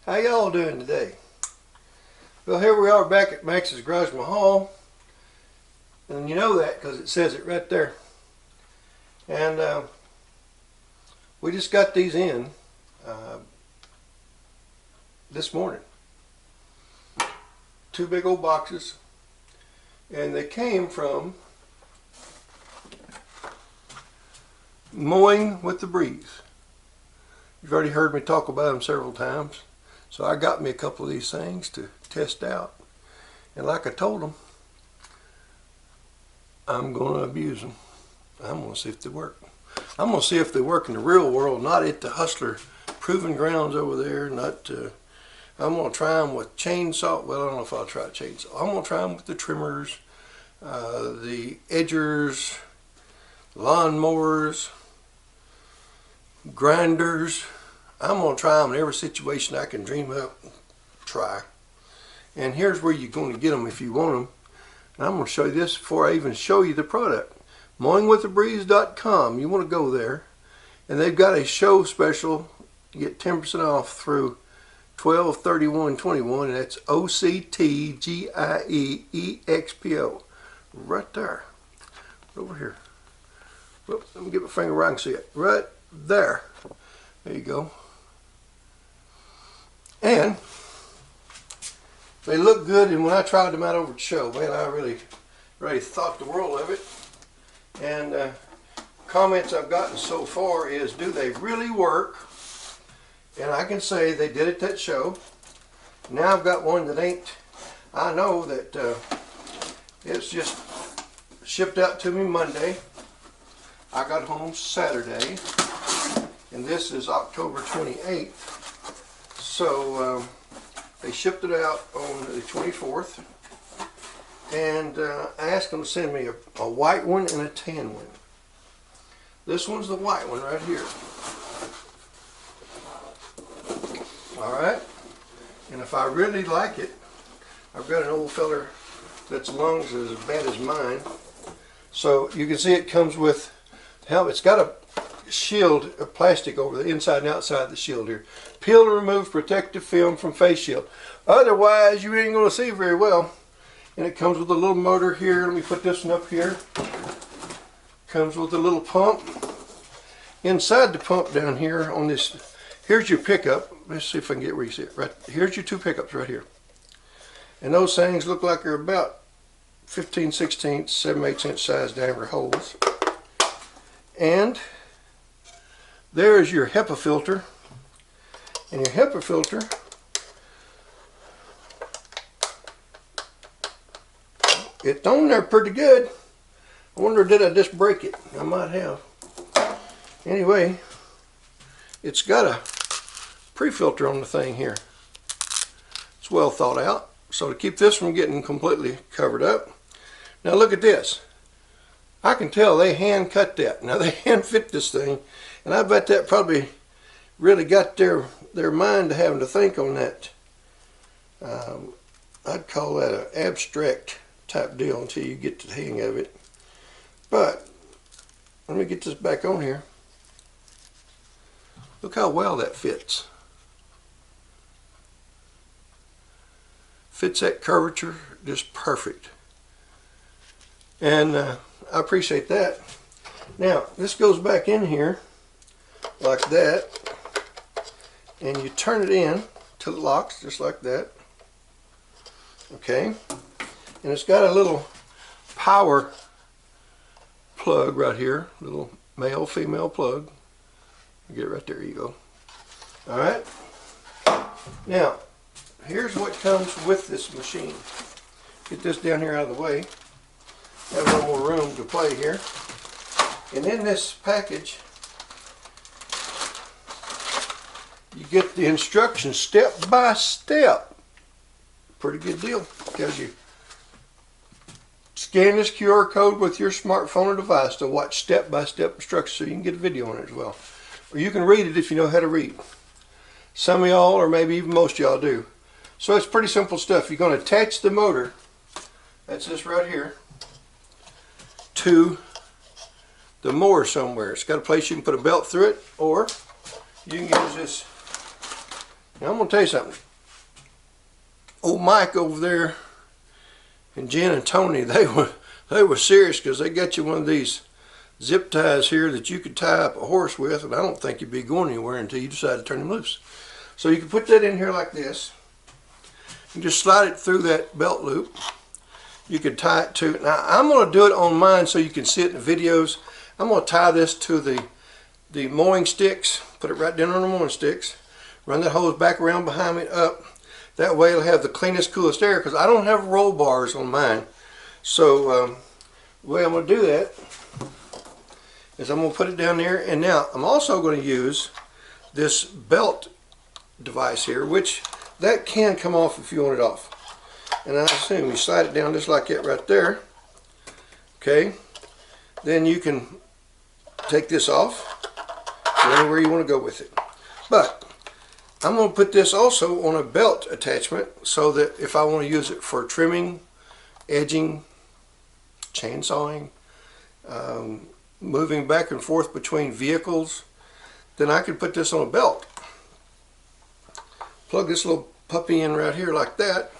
How y'all doing today? Well, here we are back at MaxsGarajMahal, and you know that because it says it right there. And we just got these in this morning. 2 big old boxes, and they came from Mowing with the Breeze. You've already heard me talk about them several times. So I got me a couple of these things to test out. And like I told them, I'm going to abuse them. I'm going to see if they work. I'm going to see if they work in the real world, not at the hustler proving grounds over there. I'm going to try them with chainsaw. Well, I don't know if I'll try chainsaw. I'm going to try them with the trimmers, the edgers, lawnmowers, grinders. I'm going to try them in every situation I can dream up and try. And here's where you're going to get them if you want them. And I'm going to show you this before I even show you the product. MowingWithTheBreeze.com. You want to go there. And they've got a show special. You get 10% off through 12/31/21. And that's OCTGIEEXPO. Right there. Over here. Whoops, let me get my finger where I can see it. Right there. There you go. And they look good, and when I tried them out over at the show, man, I really thought the world of it. And comments I've gotten so far is, do they really work? And I can say they did at that show. Now I've got one that ain't. I know that it's just shipped out to me Monday. I got home Saturday, and this is October 28th. So they shipped it out on the 24th, and I asked them to send me a white one and a tan one. This one's the white one right here. Alright, and if I really like it, I've got an old feller that's lungs is as bad as mine. So you can see it comes with helmet. It's got a shield of plastic over the inside and outside of the shield here. Peel and remove protective film from face shield. Otherwise, you ain't going to see very well. And it comes with a little motor here. Let me put this one up here. Comes with a little pump. Inside the pump down here on this, here's your pickup. Let's see if I can get where you see it. Right, here's your 2 pickups right here. And those things look like they're about 15/16, 7/8 inch size diameter holes. And there's your HEPA filter. And your HEPA filter it's on there pretty good. I wonder, did I just break it? I might have. Anyway, it's got a pre-filter on the thing here. It's well thought out. So to keep this from getting completely covered up. Now look at this. I can tell they hand cut that. Now they hand fit this thing, and I bet that probably really got their mind to having to think on that. I'd call that an abstract type deal until you get the hang of it. But let me get this back on here. Look how well that fits. Fits that curvature just perfect. And I appreciate that. Now this goes back in here like that, and you turn it in till it locks just like that. Okay, and it's got a little power plug right here, little male female plug. Get it right there, you go. Alright, now here's what comes with this machine. Get this down here out of the way. Have a little more room to play here. And in this package, you get the instructions step by step. Pretty good deal, because you scan this QR code with your smartphone or device to watch step by step instructions, so you can get a video on it as well. Or you can read it if you know how to read. Some of y'all, or maybe even most of y'all, do. So it's pretty simple stuff. You're going to attach the motor, that's this right here, to the mower somewhere. It's got a place you can put a belt through it, or you can use this Now I'm going to tell you something. Old Mike over there and Jen and Tony, they were serious, because they got you one of these zip ties here that you could tie up a horse with, and I don't think you'd be going anywhere until you decide to turn him loose. So you can put that in here like this. You just slide it through that belt loop. You could tie it to, now I'm going to do it on mine so you can see it in the videos. I'm going to tie this to the mowing sticks, put it right down on the mowing sticks, run that hose back around behind me up. That way it'll have the cleanest, coolest air, because I don't have roll bars on mine. So the way I'm going to do that is I'm going to put it down there, and now I'm also going to use this belt device here, which that can come off if you want it off. And I assume you slide it down just like that right there. Okay, then you can take this off anywhere you want to go with it. But I'm going to put this also on a belt attachment, so that if I want to use it for trimming, edging, chainsawing, moving back and forth between vehicles, then I can put this on a belt. Plug this little puppy in right here like that.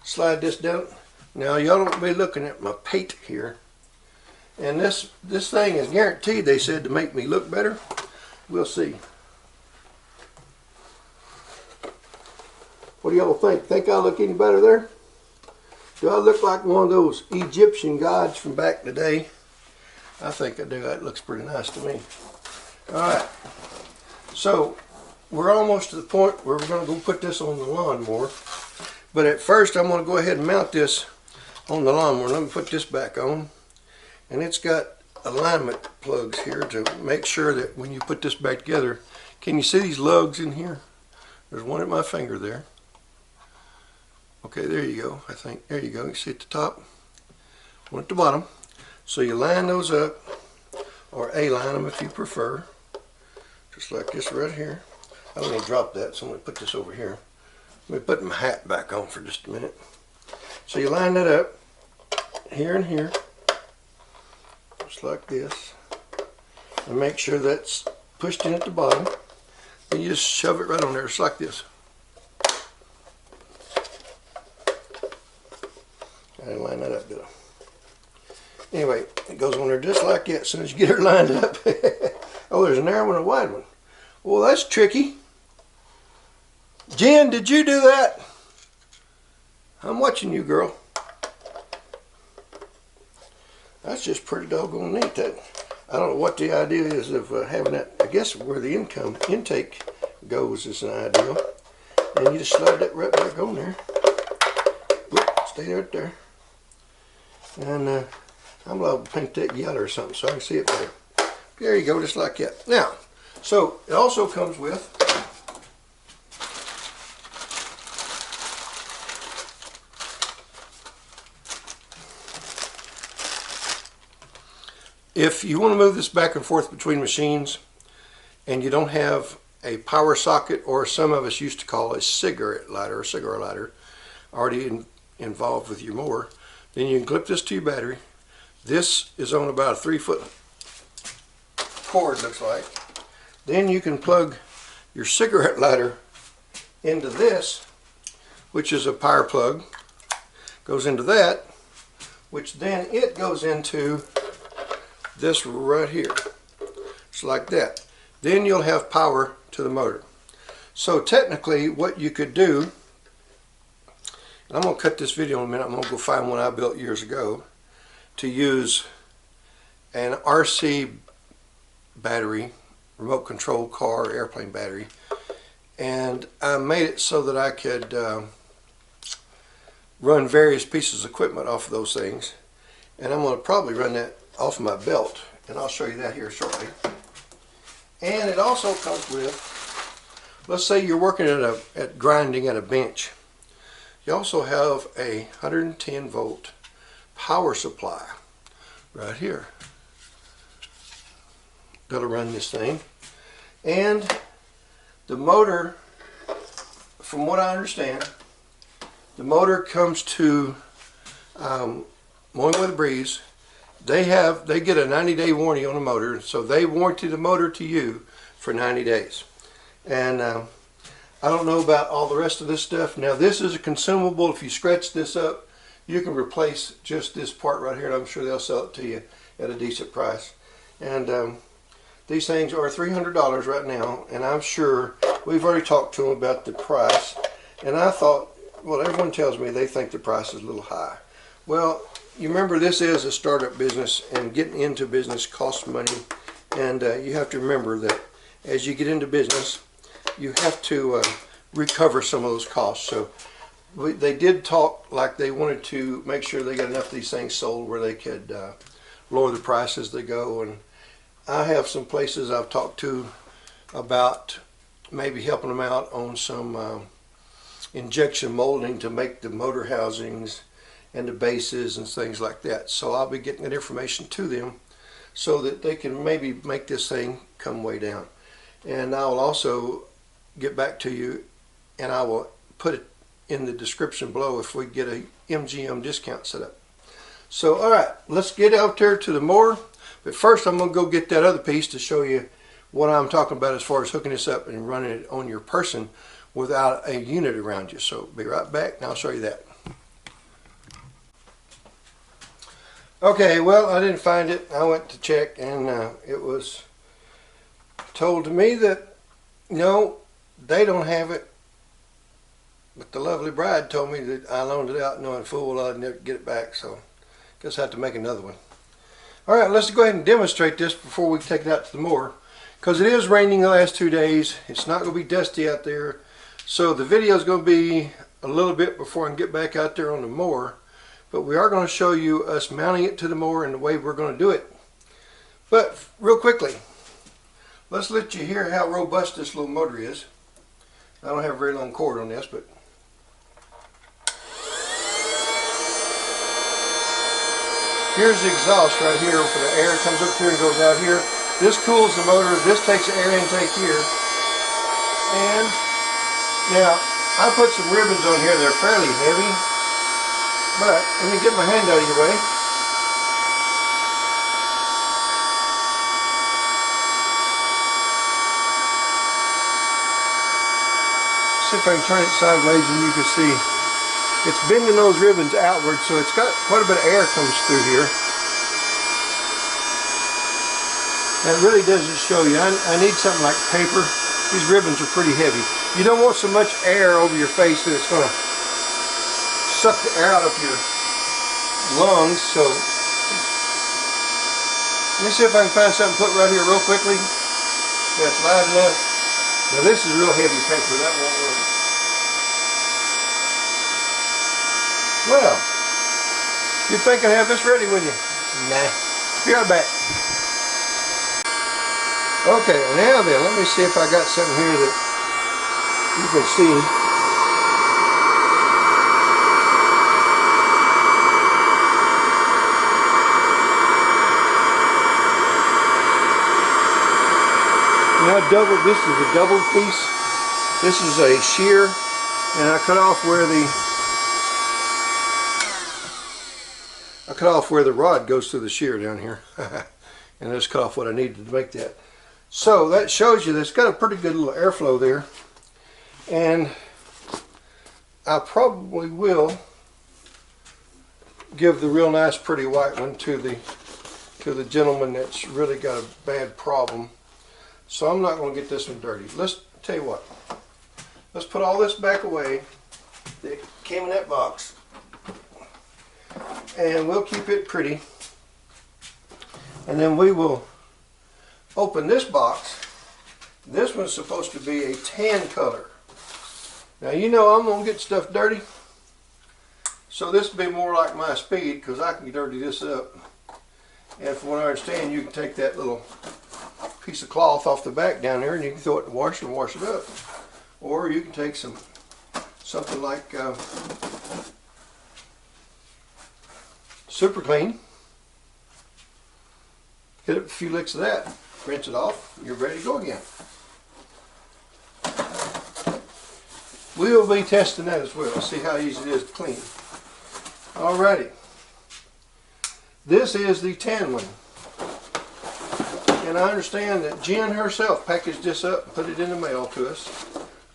Slide this down. Now y'all don't be looking at my pate here. And this thing is guaranteed, they said, to make me look better. We'll see. What do y'all think? Think I look any better there? Do I look like one of those Egyptian gods from back in the day? I think I do. That looks pretty nice to me. Alright. So, we're almost to the point where we're going to go put this on the lawnmower. But at first, I'm going to go ahead and mount this on the lawnmower. Let me put this back on. And it's got alignment plugs here to make sure that when you put this back together, can you see these lugs in here? There's one at my finger there. Okay, there you go. I think there you go. You see at the top, one at the bottom. So you line those up, or align them if you prefer, just like this right here. I don't want to drop that, so I'm going to put this over here. Let me put my hat back on for just a minute. So you line that up here and here, just like this, and make sure that's pushed in at the bottom. And you just shove it right on there, just like this. I didn't line that up, did I? Anyway, it goes on there just like that as soon as you get it lined up. Oh, there's a narrow one and a wide one. Well, that's tricky. Jen, did you do that? I'm watching you, girl. That's just pretty doggone neat. That, I don't know what the idea is of having that. I guess where the intake goes is an ideal. And you just slide that right back on there. Whoop, stay right there. And I'm liable to paint that yellow or something so I can see it better. There you go, just like that. Now, so it also comes with if you want to move this back and forth between machines and you don't have a power socket, or some of us used to call a cigarette lighter or cigar lighter, already involved with your mower, then you can clip this to your battery. This is on about a 3-foot cord, looks like. Then you can plug your cigarette lighter into this, which is a power plug. Goes into that, which then it goes into this right here. Just like that. Then you'll have power to the motor. So technically what you could do, and I'm going to cut this video in a minute, I'm going to go find one I built years ago, to use an RC battery, remote control car, airplane battery, and I made it so that I could run various pieces of equipment off of those things, and I'm going to probably run that off my belt, and I'll show you that here shortly. And it also comes with, let's say you're working at grinding at a bench. You also have a 110 volt power supply right here that'll run this thing. And the motor, from what I understand, the motor comes to Mowing with a Breeze. They get a 90-day warranty on the motor, so they warranty the motor to you for 90 days. And I don't know about all the rest of this stuff. Now this is a consumable. If you scratch this up, you can replace just this part right here, and I'm sure they'll sell it to you at a decent price. And these things are $300 right now, and I'm sure we've already talked to them about the price. And I thought, well, everyone tells me they think the price is a little high. Well, you remember this is a startup business, and getting into business costs money. And you have to remember that as you get into business, you have to recover some of those costs. So they did talk like they wanted to make sure they got enough of these things sold where they could lower the price as they go. And I have some places I've talked to about maybe helping them out on some injection molding to make the motor housings and the bases and things like that. So I'll be getting that information to them so that they can maybe make this thing come way down. And I will also get back to you, and I will put it in the description below if we get a MGM discount set up. So all right, let's get out there to the mower. But first I'm going to go get that other piece to show you what I'm talking about as far as hooking this up and running it on your person without a unit around you. So be right back and I'll show you that. Okay, well, I didn't find it. I went to check, and it was told to me that no, they don't have it. But the lovely bride told me that I loaned it out knowing full well I'd never get it back, so I guess I have to make another one. All right, let's go ahead and demonstrate this before we take it out to the mower, because it is raining the last 2 days. It's not going to be dusty out there, so the video is going to be a little bit before I can get back out there on the mower. But we are going to show you us mounting it to the mower and the way we're going to do it. But real quickly, let's let you hear how robust this little motor is. I don't have a very long cord on this, but here's the exhaust right here for the air. It comes up here and goes out here. This cools the motor. This takes the air intake here. And now I put some ribbons on here. They're fairly heavy. But let me get my hand out of your way. See if I can turn it sideways and you can see it's bending those ribbons outward, so it's got quite a bit of air comes through here. That really doesn't show you. I need something like paper. These ribbons are pretty heavy. You don't want so much air over your face that it's going to suck the air out of your lungs. So let me see if I can find something to put right here real quickly. That's loud enough. Now this is real heavy paper. That won't work. Well, you'd think I'd have this ready, wouldn't you? Nah. Be right back. Okay, now then, let me see if I got something here that you can see. Now this is a double piece. This is a shear, and I cut off where the rod goes through the shear down here. And that's cut off what I needed to make that. So that shows you that it's got a pretty good little airflow there. And I probably will give the real nice pretty white one to the gentleman that's really got a bad problem. So I'm not going to get this one dirty. Let's tell you what. Let's put all this back away that came in that box. And we'll keep it pretty. And then we will open this box. This one's supposed to be a tan color. Now you know I'm going to get stuff dirty. So this will be more like my speed, because I can dirty this up. And from what I understand, you can take that little piece of cloth off the back down there and you can throw it in the washer and wash it up. Or you can take something like Super Clean, hit a few licks of that, rinse it off, you're ready to go again. We will be testing that as well, see how easy it is to clean. Alrighty, this is the tan one. And I understand that Jen herself packaged this up and put it in the mail to us.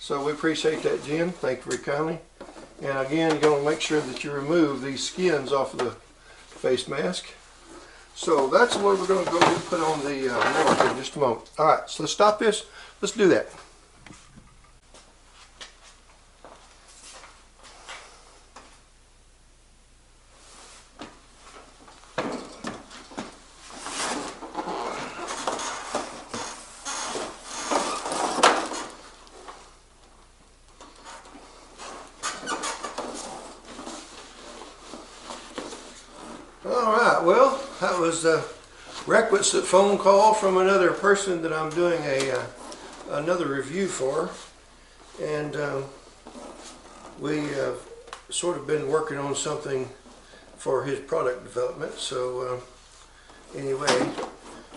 So we appreciate that, Jen. Thank you very kindly. And again, you're going to make sure that you remove these skins off of the face mask. So that's what we're going to go ahead and put on the mark in just a moment. All right, so let's stop this. Let's do that. Alright, well, that was a requisite phone call from another person that I'm doing another review for. And we sort of been working on something for his product development. So anyway,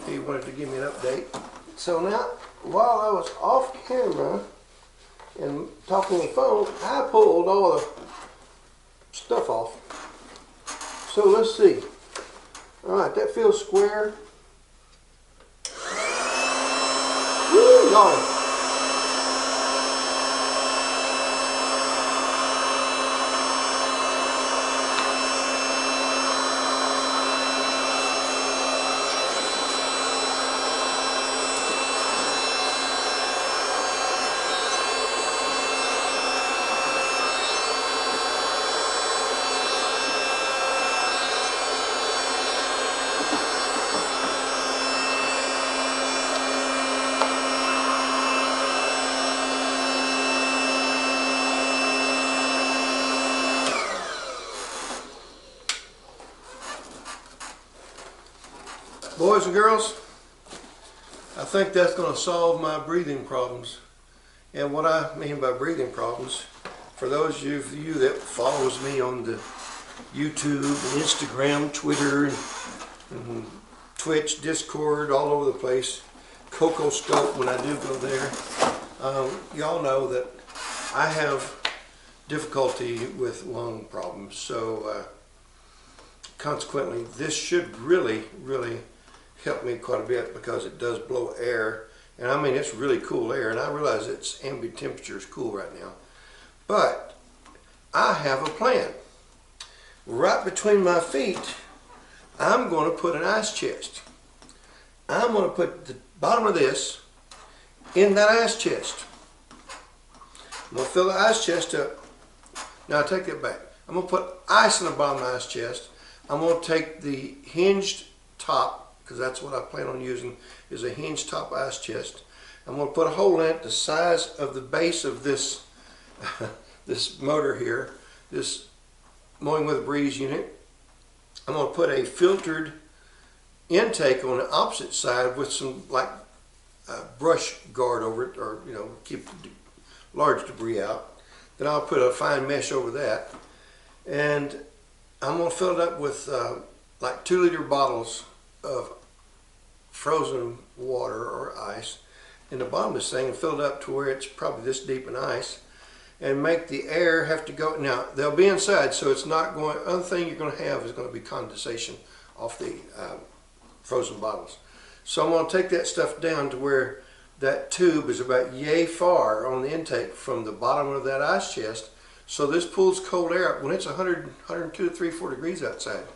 he wanted to give me an update. So now, while I was off camera and talking on the phone, I pulled all the stuff off. So let's see. All right, that feels square. Woo, y'all. Boys and girls, I think that's going to solve my breathing problems. And what I mean by breathing problems, for those of you that follows me on the YouTube, and Instagram, Twitter, and Twitch, Discord, all over the place, Coco Scope when I do go there, y'all know that I have difficulty with lung problems. So consequently, this should really help me quite a bit, because it does blow air, and I mean it's really cool air, and I realize its ambient temperature is cool right now, but I have a plan. Right between my feet, I'm going to put an ice chest. I'm going to put the bottom of this in that ice chest. I'm going to fill the ice chest up. Now I take that back. I'm going to put ice in the bottom of the ice chest. I'm going to take the hinged top, because that's what I plan on using, is a hinged top ice chest. I'm going to put a hole in it the size of the base of this this motor here, this Mowing with a Breeze unit. I'm going to put a filtered intake on the opposite side with some like brush guard over it, or keep large debris out. Then I'll put a fine mesh over that, and I'm going to fill it up with like 2-liter bottles of frozen water or ice in the bottom of this thing, and fill it up to where it's probably this deep in ice, and make the air have to go. Now they'll be inside, so it's not going. Other thing you're going to have is going to be condensation off the frozen bottles. So I'm going to take that stuff down to where that tube is about yay far on the intake from the bottom of that ice chest. So this pulls cold air up. When it's 100, 102, 3, 4 degrees outside,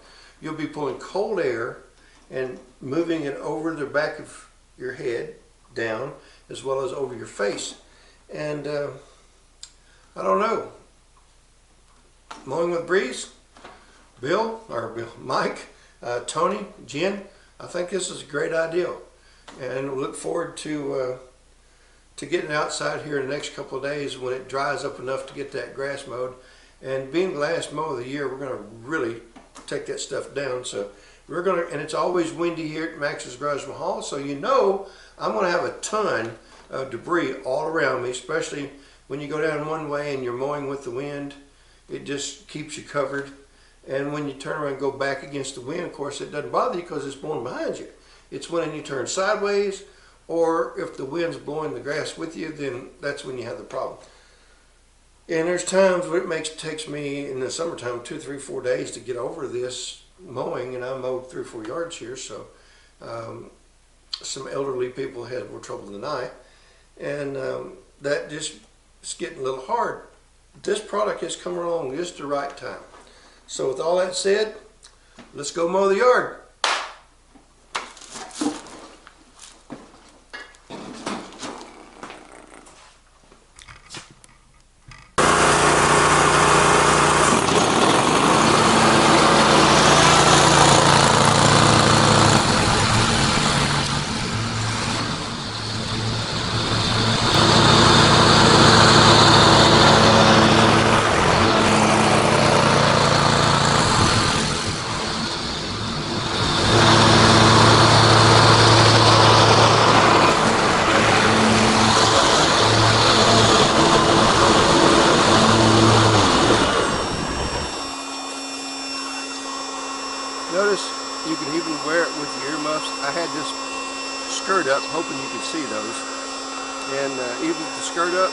you'll be pulling cold air and moving it over the back of your head down, as well as over your face. And I don't know, Mowing with Breeze, Mike, Tony, Jen, I think this is a great idea, and we'll look forward to getting outside here in the next couple of days when it dries up enough to get that grass mowed. And being the last mow of the year, we're going to really take that stuff down. So we're going to, and it's always windy here at MaxsGarajMahal, so I'm going to have a ton of debris all around me, especially when you go down one way and you're mowing with the wind. It just keeps you covered. And when you turn around and go back against the wind, of course, it doesn't bother you because it's blowing behind you. It's when you turn sideways, or if the wind's blowing the grass with you, then that's when you have the problem. And there's times where it takes me in the summertime 2, 3, 4 days to get over this mowing, and I mowed 3 or 4 yards here, so some elderly people had more trouble than I, and that just it's getting a little hard. This product has come along just the right time. So with all that said, let's go mow the yard. Notice you can even wear it with your earmuffs. I had this skirt up, hoping you could see those. And even with the skirt up,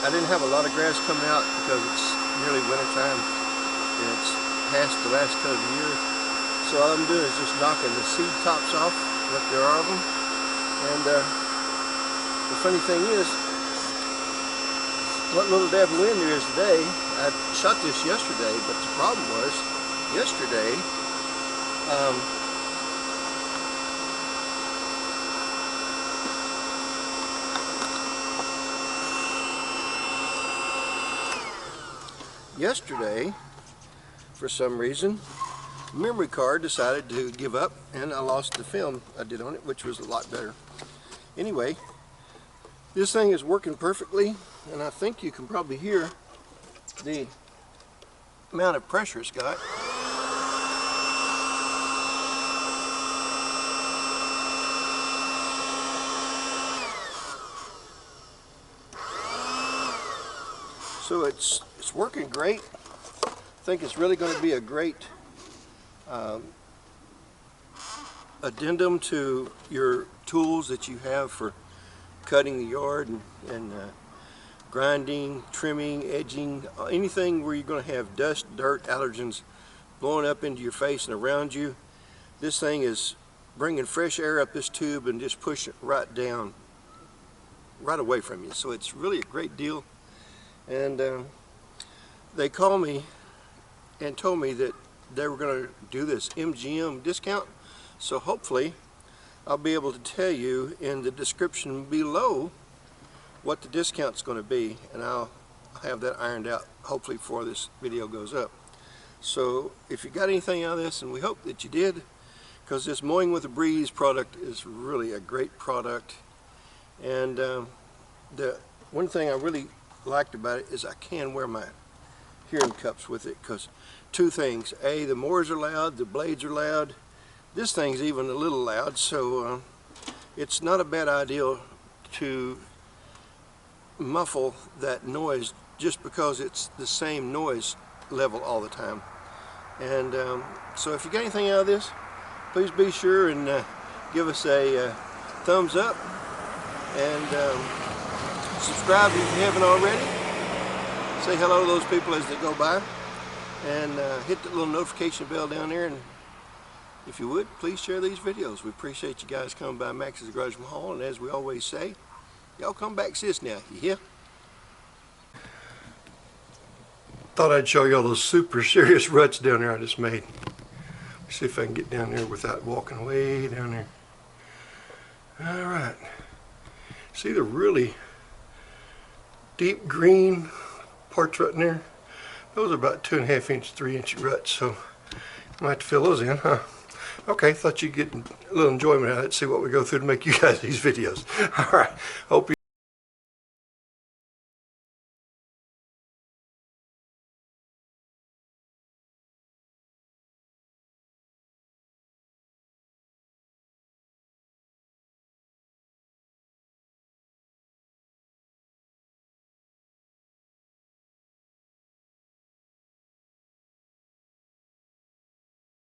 I didn't have a lot of grass coming out because it's nearly winter time and it's past the last cut of the year. So all I'm doing is just knocking the seed tops off, what there are of them. And the funny thing is, what little dab of wind there is today, I shot this yesterday, but the problem was, yesterday, for some reason, the memory card decided to give up and I lost the film I did on it, which was a lot better. Anyway, this thing is working perfectly, and I think you can probably hear the amount of pressure it's got. So it's working great. I think it's really going to be a great addendum to your tools that you have for cutting the yard and grinding, trimming, edging, anything where you're going to have dust, dirt, allergens blowing up into your face and around you. This thing is bringing fresh air up this tube and just pushing it right down, right away from you. So it's really a great deal. And they called me and told me that they were going to do this MGM discount. So hopefully I'll be able to tell you in the description below what the discount's going to be, and I'll have that ironed out hopefully before this video goes up. So if you got anything out of this, and we hope that you did, because this Mowing with a Breeze product is really a great product. And the one thing I really liked about it is I can wear my hearing cups with it, because two things: A, the mowers are loud, the blades are loud, this thing's even a little loud, so it's not a bad idea to muffle that noise just because it's the same noise level all the time. And so if you got anything out of this, please be sure and give us a thumbs up, and subscribe if you haven't already. Say hello to those people as they go by, and hit the little notification bell down there, and if you would, please share these videos. We appreciate you guys coming by MaxsGarajMahal, and as we always say, y'all come back sis now, you hear? Thought I'd show y'all those super serious ruts down there I just made. See if I can get down there without walking way down there. Alright. See the really deep green parts right in there? Those are about 2.5 inch, 3 inch ruts, so I might have to fill those in, huh? Okay, thought you'd get a little enjoyment out of it, see what we go through to make you guys these videos. Alright, hope you